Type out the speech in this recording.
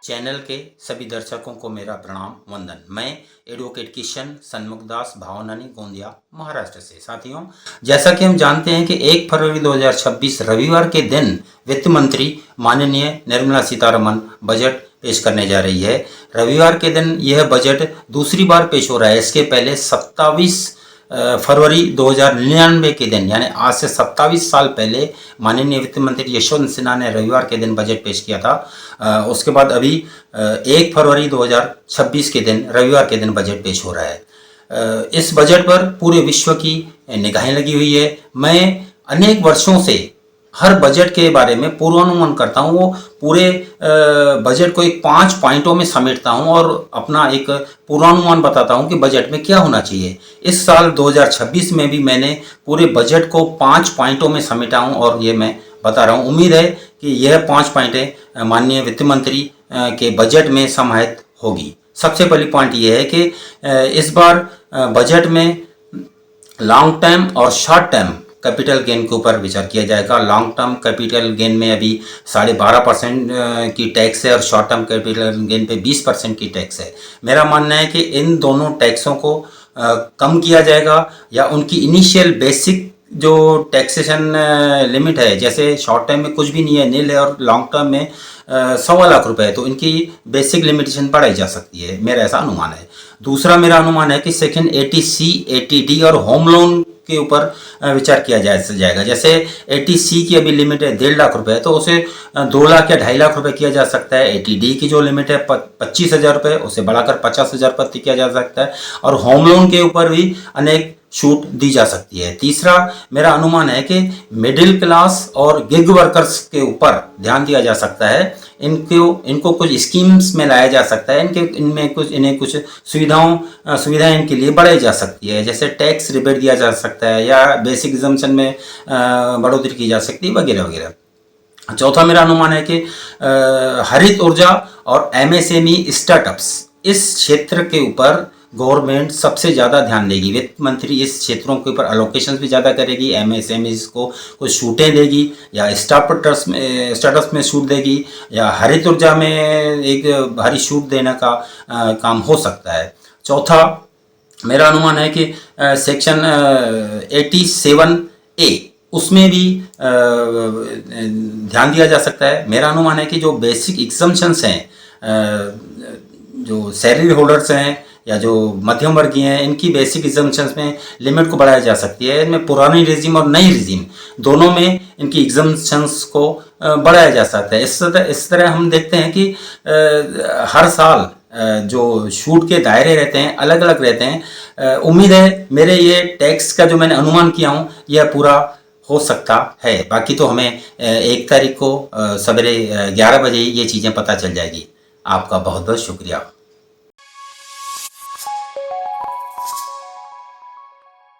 Channel के सभी दर्शकों को मेरा प्रणाम वंदन। मैं एडवोकेट किशन सन्मुखदास भावनानी गोंदिया महाराष्ट्र से। साथियों, जैसा कि हम जानते हैं कि 1 फरवरी 2026 रविवार के दिन वित्त मंत्री माननीय निर्मला सीतारमण बजट पेश करने जा रही है। रविवार के दिन यह बजट दूसरी बार पेश हो रहा है। इसके पहले 27 फरवरी 2099 के दिन, यानी आज से 27 साल पहले माननीय वित्त मंत्री यशवंत सिन्हा ने रविवार के दिन बजट पेश किया था। उसके बाद अभी 1 फरवरी 2026 के दिन रविवार के दिन बजट पेश हो रहा है। इस बजट पर पूरे विश्व की निगाहें लगी हुई है। मैं अनेक वर्षों से हर बजट के बारे में पूर्वानुमान करता हूँ। वो पूरे बजट को एक 5 पॉइंटों में समेटता हूँ और अपना एक पूर्वानुमान बताता हूँ कि बजट में क्या होना चाहिए। इस साल 2026 में भी मैंने पूरे बजट को 5 पॉइंटों में समेटा हूँ और ये मैं बता रहा हूँ। उम्मीद है कि यह 5 पॉइंटें माननीय वित्त मंत्री के बजट में समाहित होगी। सबसे पहली पॉइंट ये है कि इस बार बजट में लॉन्ग टर्म और शॉर्ट टर्म कैपिटल गेन के ऊपर विचार किया जाएगा। लॉन्ग टर्म कैपिटल गेन में अभी 12.5% की टैक्स है और शॉर्ट टर्म कैपिटल गेन पे 20% की टैक्स है। मेरा मानना है कि इन दोनों टैक्सों को कम किया जाएगा या उनकी इनिशियल बेसिक जो टैक्सेशन लिमिट है, जैसे शॉर्ट टर्म में कुछ भी नहीं है, नील है, और लॉन्ग टर्म में 1.25 लाख रुपए है, तो इनकी बेसिक लिमिटेशन बढ़ाई जा सकती है। मेरा ऐसा अनुमान है। दूसरा मेरा अनुमान है कि सेक्शन 80C, 80D और होम लोन के ऊपर विचार किया जाएगा। जैसे 80C की अभी लिमिट है 1.5 लाख रुपए, तो उसे 2 लाख या 2.5 लाख रुपए किया जा सकता है। 80D की जो लिमिट है 25,000 रुपए, उसे बढ़ाकर 50,000 रुपए किया जा सकता है। और होम लोन के ऊपर भी अनेक छूट दी जा सकती है। तीसरा मेरा अनुमान है कि मिडिल क्लास और गिग वर्कर्स के ऊपर ध्यान दिया जा सकता है। इनको कुछ स्कीम्स में लाया जा सकता है। इन्हें कुछ सुविधाएं इनके लिए बढ़ाई जा सकती है, जैसे टैक्स रिबेट दिया जा सकता है या बेसिक एग्जम्पशन में बढ़ोतरी की जा सकती है, वगैरह वगैरह। चौथा मेरा अनुमान है कि हरित ऊर्जा और MSME स्टार्टअप्स, इस क्षेत्र के ऊपर गवर्नमेंट सबसे ज़्यादा ध्यान देगी। वित्त मंत्री इस क्षेत्रों के ऊपर अलोकेशन भी ज़्यादा करेगी। MSMEs को कुछ छूटें देगी या स्टार्टअप्स में छूट देगी या हरित ऊर्जा में एक भारी छूट देने का काम हो सकता है। चौथा मेरा अनुमान है कि सेक्शन 87A, उसमें भी ध्यान दिया जा सकता है। मेरा अनुमान है कि जो बेसिक एग्जम्पशंस हैं, जो सैलरी होल्डर्स हैं या जो मध्यम वर्गीय हैं, इनकी बेसिक एग्जम्पशंस में लिमिट को बढ़ाया जा सकती है। इनमें पुरानी रेजिम और नई रेजिम दोनों में इनकी एग्जम्पशंस को बढ़ाया जा सकता है। इस तरह हम देखते हैं कि हर साल जो छूट के दायरे रहते हैं अलग अलग रहते हैं। उम्मीद है मेरे ये टैक्स का जो मैंने अनुमान किया हूँ यह पूरा हो सकता है। बाकी तो हमें 1 तारीख को सवेरे 11 बजे ये चीज़ें पता चल जाएगी। आपका बहुत बहुत शुक्रिया।